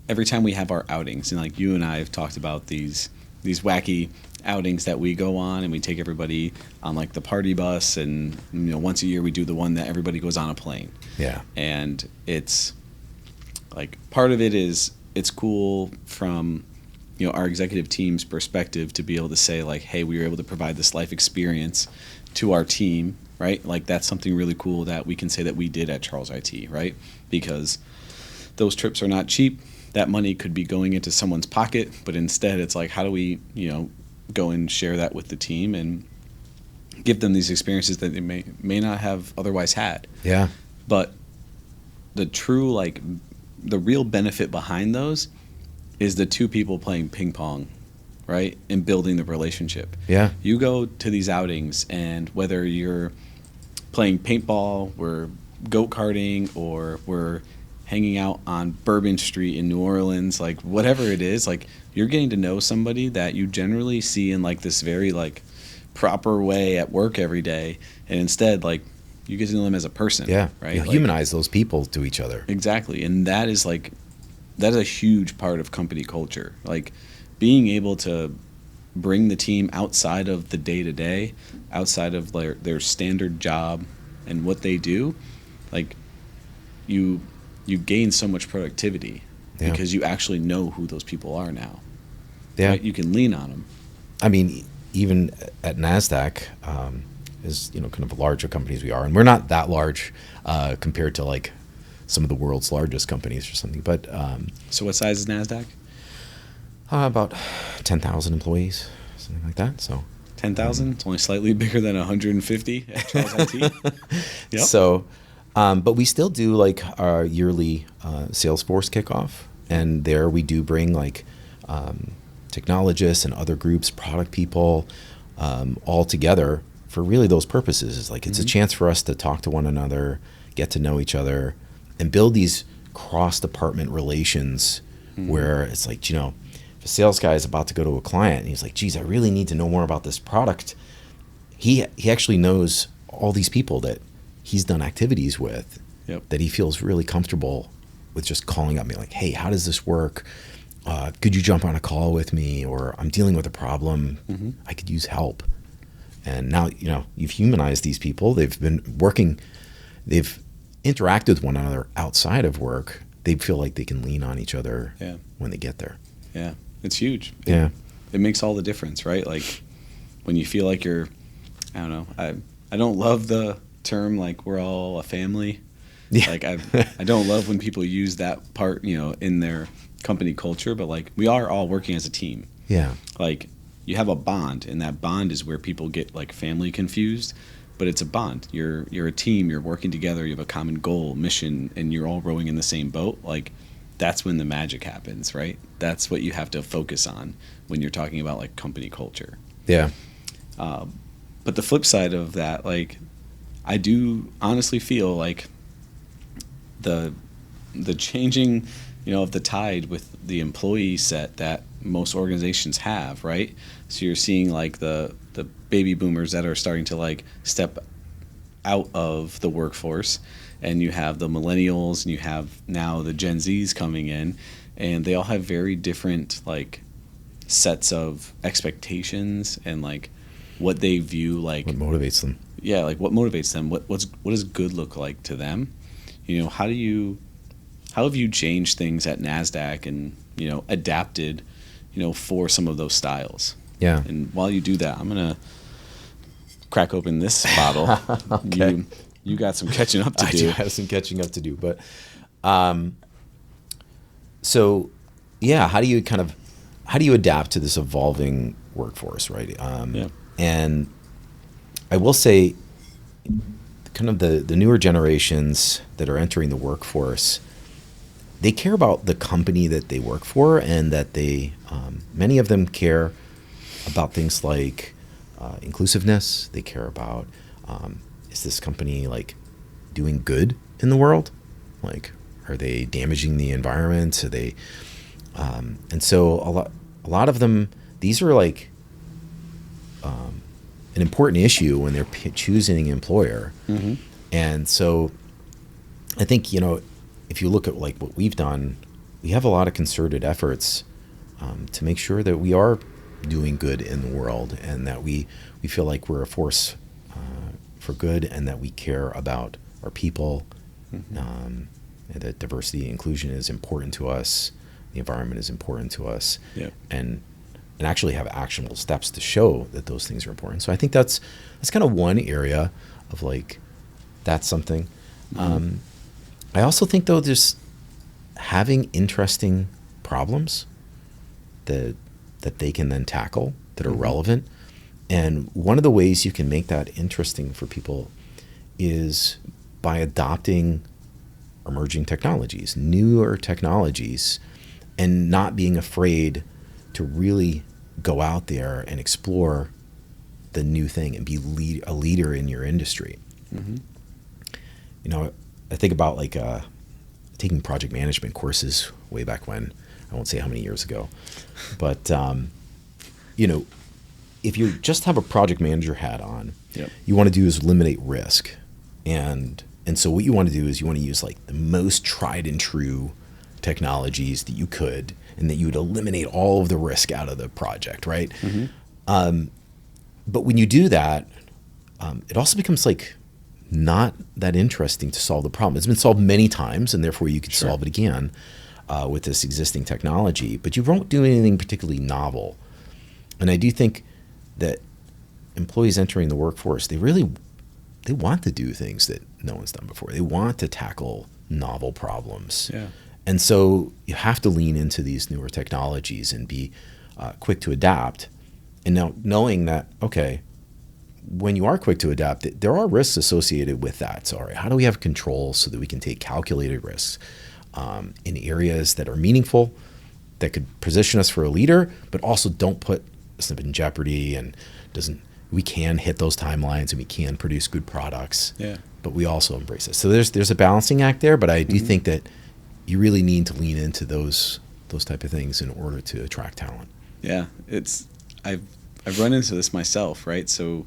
S1: Every time we have our outings, and like you and I have talked about these wacky outings that we go on, and we take everybody on like the party bus, and once a year we do the one that everybody goes on a plane.
S2: Yeah.
S1: And it's like, part of it is it's cool from our executive team's perspective to be able to say like, hey, we were able to provide this life experience to our team, right? Like that's something really cool that we can say that we did at Charles IT, right? Because those trips are not cheap. That money could be going into someone's pocket, but instead it's like, how do we, go and share that with the team and give them these experiences that they may not have otherwise had.
S2: Yeah.
S1: But the true, like, the real benefit behind those is the two people playing ping pong, right? And building the relationship.
S2: Yeah.
S1: You go to these outings, and whether you're playing paintball, we're go-karting, or we're hanging out on Bourbon Street in New Orleans, like whatever it is, like you're getting to know somebody that you generally see in like this very like proper way at work every day, and instead like you get to know them as a person.
S2: Yeah,
S1: right.
S2: You
S1: like,
S2: humanize those people to each other.
S1: Exactly, and that is a huge part of company culture. Like being able to bring the team outside of the day to day, outside of their standard job and what they do, like you gain so much productivity because you actually know who those people are now.
S2: Yeah.
S1: Right? You can lean on them.
S2: I mean, even at Nasdaq, as kind of larger companies we are, and we're not that large compared to like some of the world's largest companies or something. But
S1: so, what size is Nasdaq?
S2: About 10,000 employees, something like that. So
S1: 10,000. It's only slightly bigger than 150 at Charles IT. Yep.
S2: So. But we still do like our yearly Salesforce kickoff, and there we do bring like technologists and other groups, product people, all together for really those purposes. It's like it's a chance for us to talk to one another, get to know each other, and build these cross-department relations where it's like, if a sales guy is about to go to a client and he's like, geez, I really need to know more about this product. He actually knows all these people that he's done activities with, that he feels really comfortable with just calling up me like, hey, how does this work? Could you jump on a call with me? Or I'm dealing with a problem. I could use help. And now, you've humanized these people. They've been working, they've interacted with one another outside of work. They feel like they can lean on each other when they get there.
S1: Yeah, it's huge.
S2: Yeah.
S1: It makes all the difference, right? Like when you feel like you're, I don't know, I don't love the term like we're all a family. Yeah. Like I don't love when people use that part, in their company culture, but like we are all working as a team.
S2: Yeah.
S1: Like you have a bond, and that bond is where people get like family confused, but it's a bond. You're a team, you're working together, you have a common goal, mission, and you're all rowing in the same boat. Like that's when the magic happens, right? That's what you have to focus on when you're talking about like company culture.
S2: Yeah.
S1: But the flip side of that, like I do honestly feel like the changing, of the tide with the employee set that most organizations have, right? So you're seeing like the baby boomers that are starting to like step out of the workforce, and you have the millennials, and you have now the Gen Zs coming in, and they all have very different like sets of expectations and like what they view, like
S2: what motivates them.
S1: Yeah, like what motivates them, what does good look like to them? How have you changed things at Nasdaq and adapted for some of those styles?
S2: Yeah.
S1: And while you do that, I'm gonna crack open this bottle.
S2: Okay.
S1: You got some catching up to do.
S2: I do have some catching up to do, but so yeah, how do you adapt to this evolving workforce, right? And I will say, kind of the newer generations that are entering the workforce, they care about the company that they work for, and that they many of them care about things like inclusiveness. They care about is this company like doing good in the world? Like, are they damaging the environment? Are they and so a lot of them, these are like an important issue when they're choosing an employer. And so I think, if you look at like what we've done, we have a lot of concerted efforts to make sure that we are doing good in the world, and that we feel like we're a force for good, and that we care about our people, and that diversity and inclusion is important to us, the environment is important to us, and actually have actionable steps to show that those things are important. So I think that's kind of one area of like, that's something. I also think though, there's having interesting problems that they can then tackle that are relevant. And one of the ways you can make that interesting for people is by adopting emerging technologies, newer technologies, and not being afraid to really go out there and explore the new thing and be a leader in your industry. I think about like taking project management courses way back when. I won't say how many years ago, but if you just have a project manager hat on, you want to do is eliminate risk, and so what you want to do is you want to use like the most tried and true technologies that you could, and that you would eliminate all of the risk out of the project, right? But when you do that, it also becomes like not that interesting to solve the problem. It's been solved many times, and therefore you could solve it again with this existing technology, but you won't do anything particularly novel. And I do think that employees entering the workforce, they want to do things that no one's done before. They want to tackle novel problems. And so you have to lean into these newer technologies and be quick to adapt. And now knowing that, okay, when you are quick to adapt, there are risks associated with that. So, all right, how do we have control so that we can take calculated risks in areas that are meaningful, that could position us for a leader, but also don't put us in jeopardy and doesn't we can hit those timelines and we can produce good products.
S1: Yeah.
S2: But we also embrace it. So there's a balancing act there, but I do think that you really need to lean into those type of things in order to attract talent.
S1: Yeah, I've run into this myself, right? So,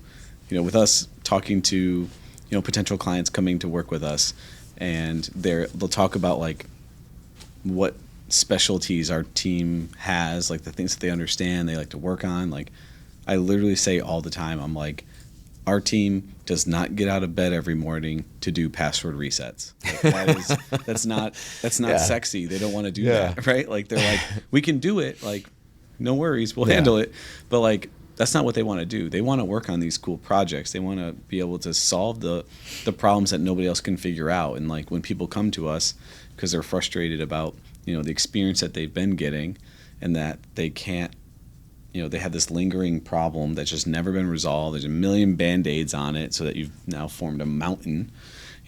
S1: with us talking to, potential clients coming to work with us, and they'll talk about like what specialties our team has, like the things that they understand, they like to work on. Like, I literally say all the time, I'm like, our team does not get out of bed every morning to do password resets. Like, that's not sexy. They don't want to do that, right? Like, they're like, we can do it. Like, no worries, we'll handle it. But like, that's not what they want to do. They want to work on these cool projects. They want to be able to solve the problems that nobody else can figure out. And like, when people come to us because they're frustrated about, the experience that they've been getting, and that they can't, they have this lingering problem that's just never been resolved. There's a million Band-Aids on it, so that you've now formed a mountain,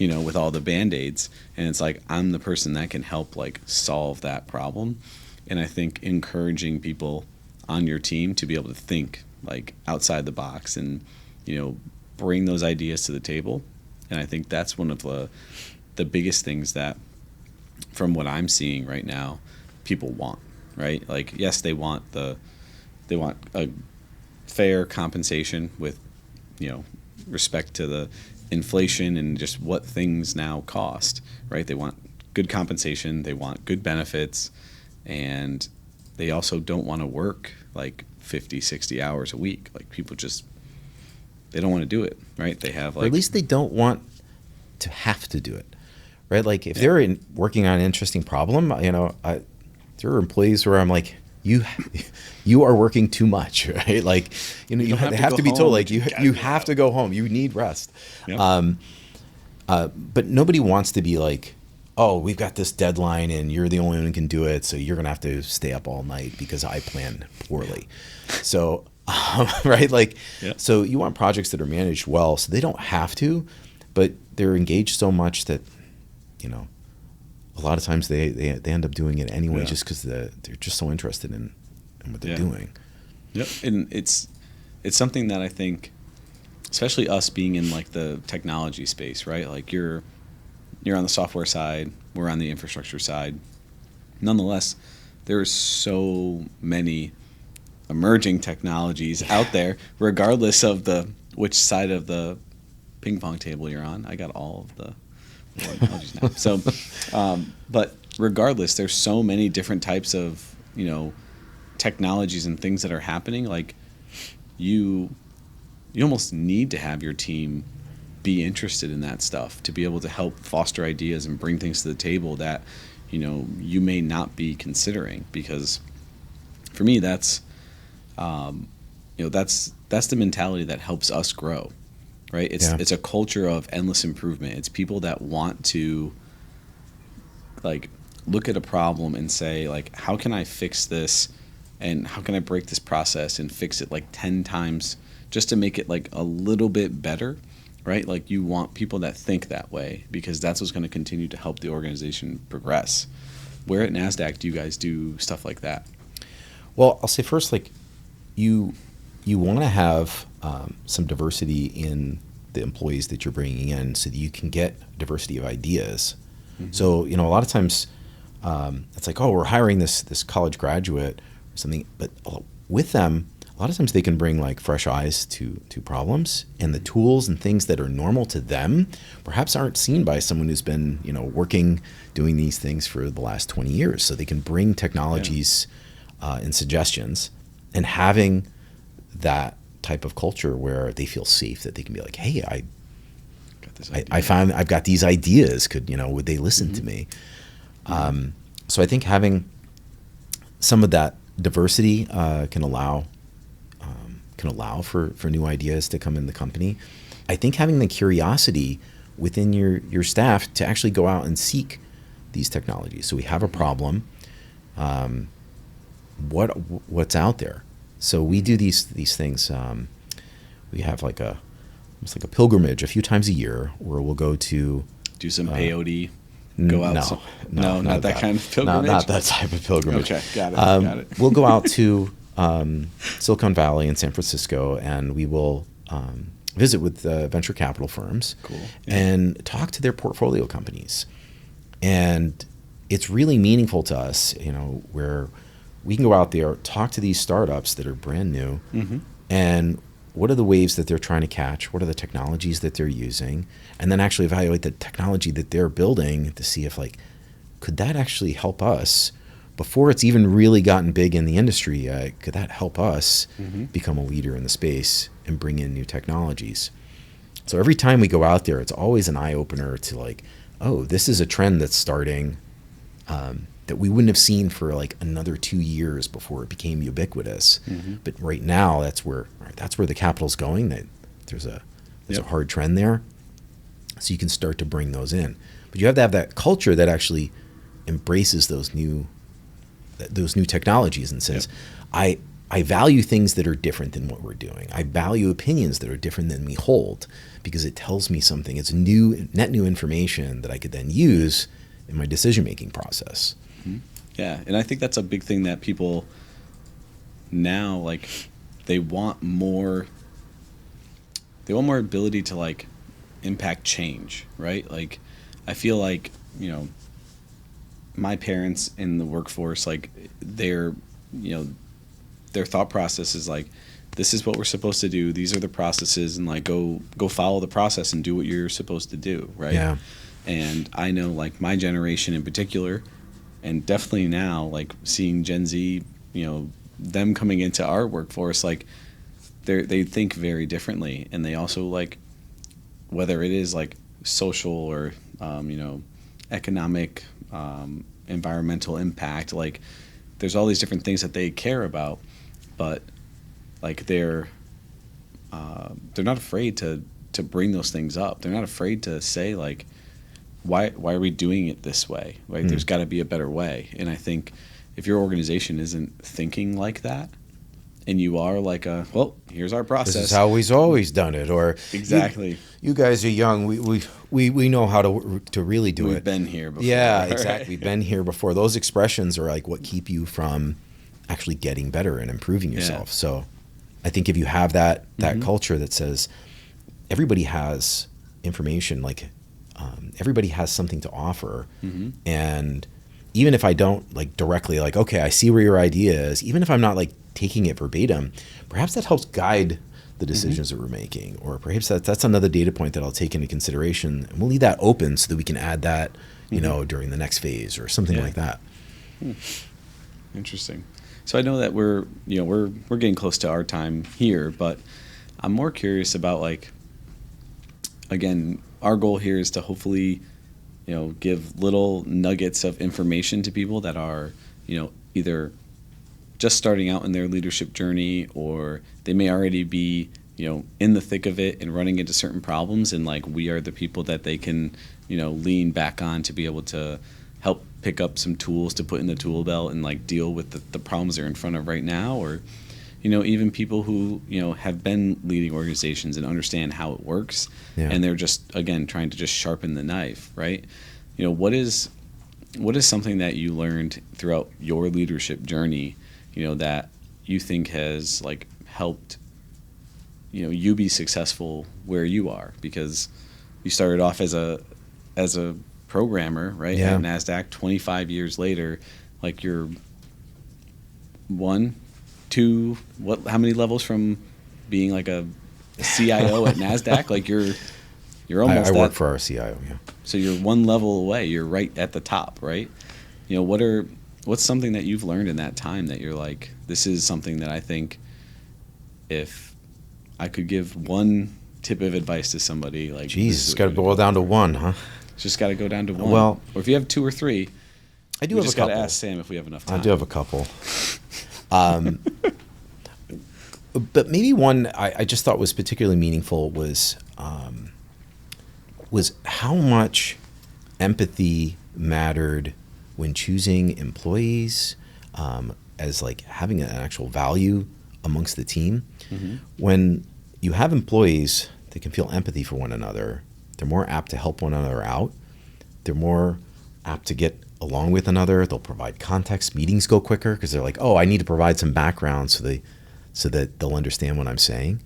S1: with all the Band-Aids. And it's like, I'm the person that can help like solve that problem. And I think encouraging people on your team to be able to think like outside the box and, bring those ideas to the table. And I think that's one of the biggest things that, from what I'm seeing right now, people want, right? Like, yes, they want a fair compensation with, respect to the inflation and just what things now cost, right? They want good compensation, they want good benefits, and they also don't want to work like 50, 60 hours a week. Like, people just, they don't want to do it, right? They have like,
S2: or at least they don't want to have to do it, right? Like, if they're working on an interesting problem, there are employees where I'm like, you are working too much, right? Like, they have to be told, like, you have to go home. You need rest. Yep. But nobody wants to be like, oh, we've got this deadline and you're the only one who can do it, so you're going to have to stay up all night because I planned poorly. So, right? Like, so you want projects that are managed well, so they don't have to, but they're engaged so much that, a lot of times they end up doing it anyway, just because they're just so interested in what they're doing.
S1: Yep. And it's something that I think, especially us being in like the technology space, right? Like, you're on the software side, we're on the infrastructure side. Nonetheless, there's so many emerging technologies out there, regardless of which side of the ping pong table you're on. I got all of the analogies now. So, but regardless, there's so many different types of, technologies and things that are happening. Like, you almost need to have your team be interested in that stuff to be able to help foster ideas and bring things to the table that, you may not be considering. Because for me, that's the mentality that helps us grow. Right? It's a culture of endless improvement. It's people that want to like look at a problem and say, like, how can I fix this, and how can I break this process and fix it like 10 times just to make it like a little bit better, right? Like, you want people that think that way, because that's what's going to continue to help the organization progress. Where at Nasdaq do you guys do stuff like that?
S2: Well, I'll say first, like, you want to have some diversity in the employees that you're bringing in, so that you can get diversity of ideas. Mm-hmm. So, a lot of times it's like, oh, we're hiring this college graduate or something, but with them, a lot of times they can bring like fresh eyes to problems, and the tools and things that are normal to them perhaps aren't seen by someone who's been, working, doing these things for the last 20 years. So they can bring technologies and suggestions, and having that type of culture where they feel safe, that they can be like, hey, I found I've got these ideas. Would they listen to me? So I think having some of that diversity can allow for new ideas to come in the company. I think having the curiosity within your staff to actually go out and seek these technologies. So we have a problem. What's out there? So we do these things. We have almost like a pilgrimage a few times a year, where we'll go to
S1: do some peyote. Go out. No, not that kind of pilgrimage.
S2: Not that type of pilgrimage.
S1: Okay, got it.
S2: We'll go out to Silicon Valley and San Francisco, and we will visit with venture capital firms
S1: Cool.
S2: and talk to their portfolio companies. And it's really meaningful to us, where we can go out there, talk to these startups that are brand new, and what are the waves that they're trying to catch? What are the technologies that they're using? And then actually evaluate the technology that they're building to see if, could that actually help us before it's even really gotten big in the industry? Could that help us become a leader in the space and bring in new technologies? So every time we go out there, it's always an eye-opener to oh, this is a trend that's starting that we wouldn't have seen for another 2 years before it became ubiquitous. But right now, that's where the capital's going. That there's a hard trend there, so you can start to bring those in. But you have to have that culture that actually embraces those new technologies and says, I value things that are different than what we're doing. I value opinions that are different than we hold, because it tells me something. It's net new information that I could then use in my decision-making process.
S1: Yeah, and I think that's a big thing that people now, they want more ability to impact change, right? I feel my parents in the workforce, their thought process is this is what we're supposed to do. These are the processes, and go follow the process and do what you're supposed to do, right?
S2: Yeah.
S1: And I know my generation in particular, and definitely now seeing Gen Z, them coming into our workforce, they think very differently, and they also whether it is social or economic, environmental impact, there's all these different things that they care about, but they're not afraid to bring those things up. They're not afraid to say why are we doing it this way? Right? There's got to be a better way. And I think if your organization isn't thinking like that, and you are well, here's our process.
S2: This is how we've always done it, or
S1: exactly.
S2: You guys are young. We know how to really do it.
S1: We've been here before.
S2: Yeah, exactly. We've been here before. Those expressions are what keep you from actually getting better and improving yourself. Yeah. So I think if you have that culture that says everybody has information, everybody has something to offer, and even if I don't directly okay, I see where your idea is, even if I'm not taking it verbatim, perhaps that helps guide the decisions that we're making, or perhaps that's another data point that I'll take into consideration, and we'll leave that open so that we can add that during the next phase or something like that.
S1: Interesting. So I know that we're getting close to our time here, but I'm more curious about again, our goal here is to hopefully give little nuggets of information to people that are either just starting out in their leadership journey, or they may already be in the thick of it and running into certain problems, and we are the people that they can lean back on to be able to help pick up some tools to put in the tool belt and deal with the problems they're in front of right now, or even people who have been leading organizations and understand how it works, and they're just again trying to just sharpen the knife, right? What is something that you learned throughout your leadership journey that you think has helped you be successful where you are? Because you started off as a programmer, right?
S2: Yeah.
S1: At Nasdaq. 25 years later, you're 1, 2, how many levels from being a CIO at Nasdaq? You're almost
S2: I work for our CIO, yeah.
S1: So you're one level away. You're right at the top, right? What's something that you've learned in that time that you're this is something that I think if I could give one tip of advice to somebody,
S2: Geez, it's got to boil down to one, huh?
S1: It's just got to go down to one.
S2: Well,
S1: or if you have 2 or 3,
S2: I do have a couple.
S1: Just got to ask Sam if we have enough time.
S2: I do have a couple. But maybe one I just thought was particularly meaningful was how much empathy mattered when choosing employees as having an actual value amongst the team. When you have employees that can feel empathy for one another, they're more apt to help one another out. They're more apt to get along with another. They'll provide context. Meetings go quicker because they're I need to provide some background so that they'll understand what I'm saying.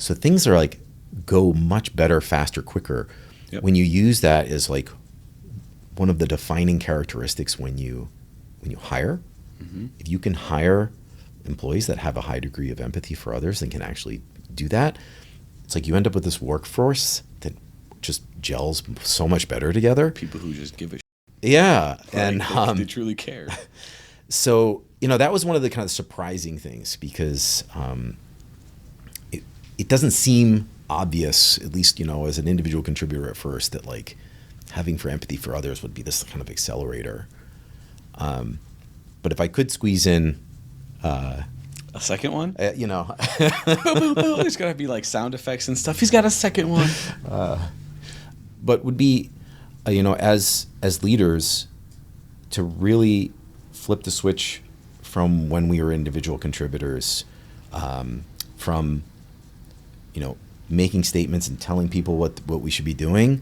S2: So things are like go much better, faster, quicker.
S1: Yep.
S2: When you use that as like one of the defining characteristics when you hire, if you can hire employees that have a high degree of empathy for others and can actually do that, it's like you end up with this workforce that just gels so much better together.
S1: People who just give a shit.
S2: Yeah.
S1: Like,
S2: And
S1: they truly care.
S2: so, that was one of the kind of surprising things because it doesn't seem obvious, at least, as an individual contributor at first, that like having for empathy for others would be this kind of accelerator. But if I could squeeze in
S1: A second one?
S2: There's
S1: There's got to be like sound effects and stuff. He's got a second one.
S2: But would be, as leaders, to really flip the switch from when we were individual contributors, from making statements and telling people what we should be doing,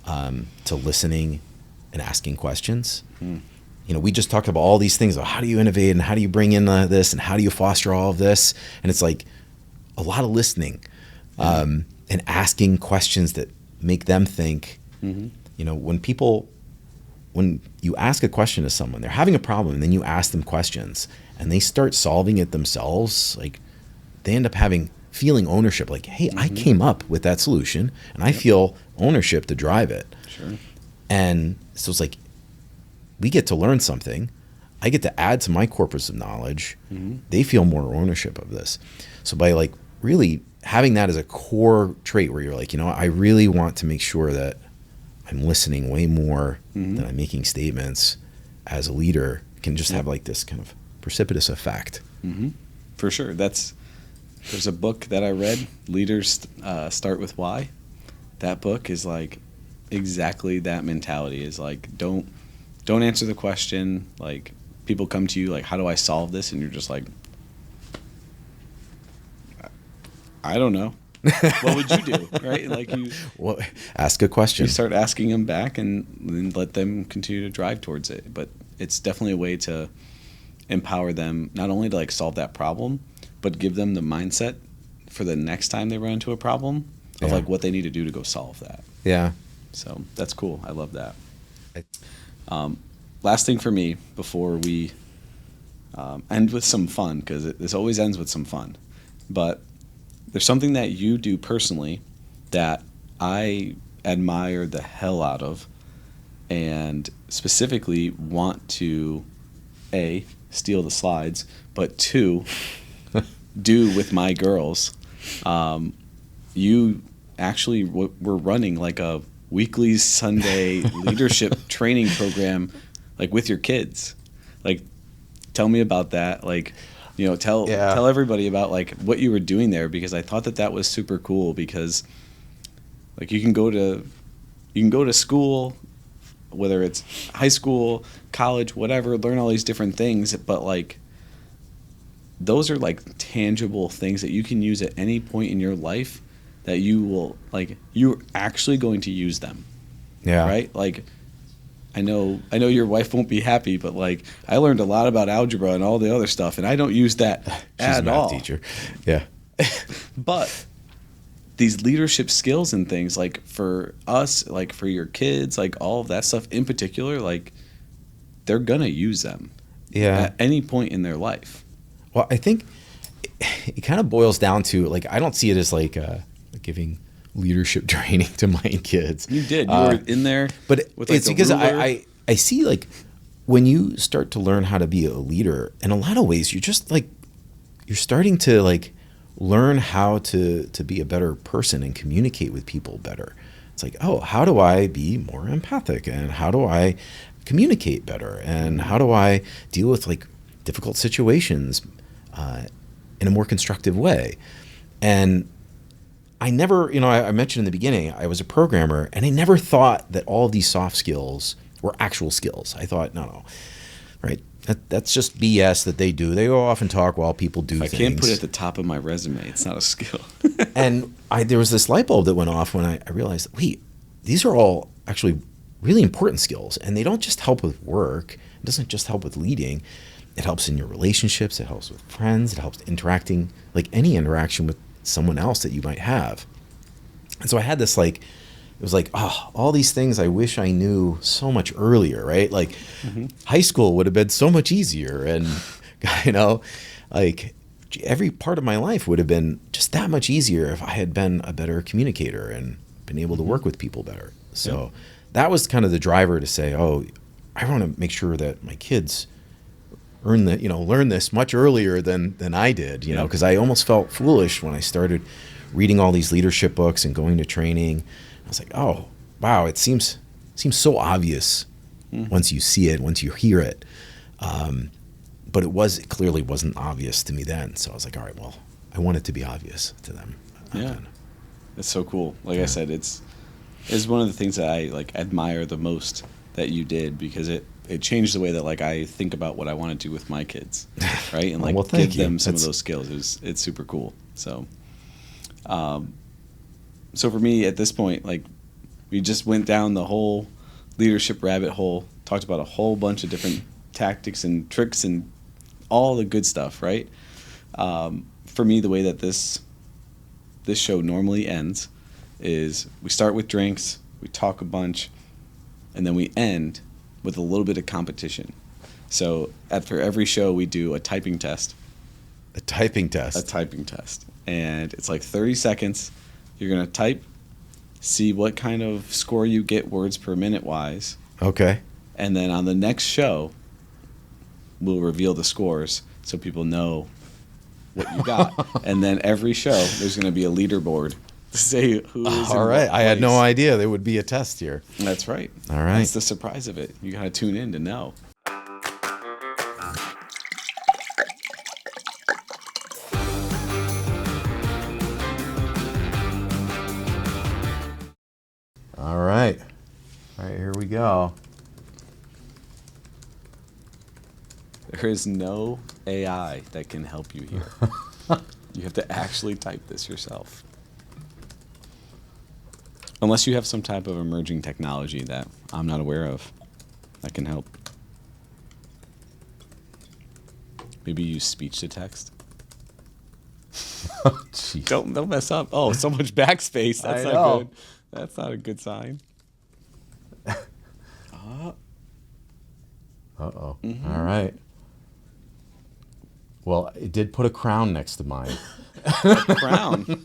S2: to listening and asking questions. We just talked about all these things. How do you innovate and how do you bring in this and how do you foster all of this? And it's like a lot of listening and asking questions that make them think. When you ask a question to someone, they're having a problem, and then you ask them questions and they start solving it themselves. Like they end up feeling ownership. Like, hey, I came up with that solution and I feel ownership to drive it.
S1: Sure.
S2: And so it's like, we get to learn something. I get to add to my corpus of knowledge. They feel more ownership of this. So by like really having that as a core trait where you're like, I really want to make sure that I'm listening way more than I'm making statements as a leader, can just have like this kind of precipitous effect.
S1: For sure. There's a book that I read, Leaders Start With Why. That book is like exactly that mentality, is like, don't answer the question. Like people come to you like, how do I solve this? And you're just like, I don't know. What would you do? Right? Like
S2: Ask a question.
S1: You start asking them back and then let them continue to drive towards it. But it's definitely a way to empower them, not only to like solve that problem, but give them the mindset for the next time they run into a problem of like what they need to do to go solve that.
S2: Yeah.
S1: So that's cool. I love that. Last thing for me before we end with some fun, because this always ends with some fun, but there's something that you do personally that I admire the hell out of, and specifically want to A, steal the slides, but 2, do with my girls. You actually were running like a weekly Sunday leadership training program, like with your kids. Like, tell me about that. Like, tell everybody about like what you were doing there, because I thought that was super cool, because like you can go to school, whether it's high school, college, whatever, learn all these different things, but like those are like tangible things that you can use at any point in your life that you will like, you're actually going to use them.
S2: Yeah.
S1: Right? Like I know your wife won't be happy, but like I learned a lot about algebra and all the other stuff, and I don't use that
S2: She's
S1: at
S2: a math
S1: all.
S2: teacher. Yeah.
S1: But these leadership skills and things, like for us, like for your kids, like all of that stuff in particular, like they're gonna use them at any point in their life.
S2: Well, I think it kind of boils down to like, I don't see it as like giving leadership training to my kids.
S1: You did. You were in there.
S2: But
S1: with like
S2: it's because I see like when you start to learn how to be a leader, in a lot of ways, you're just like, you're starting to like learn how to be a better person and communicate with people better. It's like, oh, how do I be more empathic, and how do I communicate better, and how do I deal with like difficult situations in a more constructive way? And I never, I mentioned in the beginning, I was a programmer, and I never thought that all of these soft skills were actual skills. I thought, no, right? That's just BS that they do. They go off and talk while people do things.
S1: I can't put it at the top of my resume. It's not a skill.
S2: And there was this light bulb that went off when I realized, wait, these are all actually really important skills, and they don't just help with work. It doesn't just help with leading. It helps in your relationships. It helps with friends. It helps interacting, like any interaction with someone else that you might have. And so I had this like, it was like, oh, all these things I wish I knew so much earlier, right? Like high school would have been so much easier. And, you know, like every part of my life would have been just that much easier if I had been a better communicator and been able to work with people better. So that was kind of the driver to say, oh, I want to make sure that my kids learn this much earlier than I did, you know, because I almost felt foolish when I started reading all these leadership books and going to training. I was like, oh, wow, it seems so obvious once you see it, once you hear it. But it clearly wasn't obvious to me then. So I was like, all right, well, I want it to be obvious to them.
S1: Yeah. It's so cool. Like I said, it's one of the things that I like admire the most that you did, because it changed the way that like I think about what I want to do with my kids, right? And like give them some of those skills. It's super cool. So, so for me at this point, like we just went down the whole leadership rabbit hole, talked about a whole bunch of different tactics and tricks and all the good stuff, right? For me, the way that this show normally ends is we start with drinks, we talk a bunch, and then we end with a little bit of competition. So after every show, we do a typing test.
S2: A typing test?
S1: A typing test. And it's like 30 seconds. You're going to type, see what kind of score you get words per minute wise.
S2: Okay.
S1: And then on the next show, we'll reveal the scores so people know what you got. And then every show, there's going to be a leaderboard to say who is
S2: all right. I had no idea there would be a test here.
S1: That's right.
S2: All right.
S1: That's the surprise of it. You got to tune in to know.
S2: All right. All right, here we go.
S1: There is no AI that can help you here. You have to actually type this yourself. Unless you have some type of emerging technology that I'm not aware of that can help. Maybe use speech to text.
S2: Oh, jeez.
S1: Don't mess up. Oh, so much backspace. That's not good. That's not a good sign.
S2: Uh-oh. Mm-hmm. All right. Well, it did put a crown next to mine.
S1: A crown?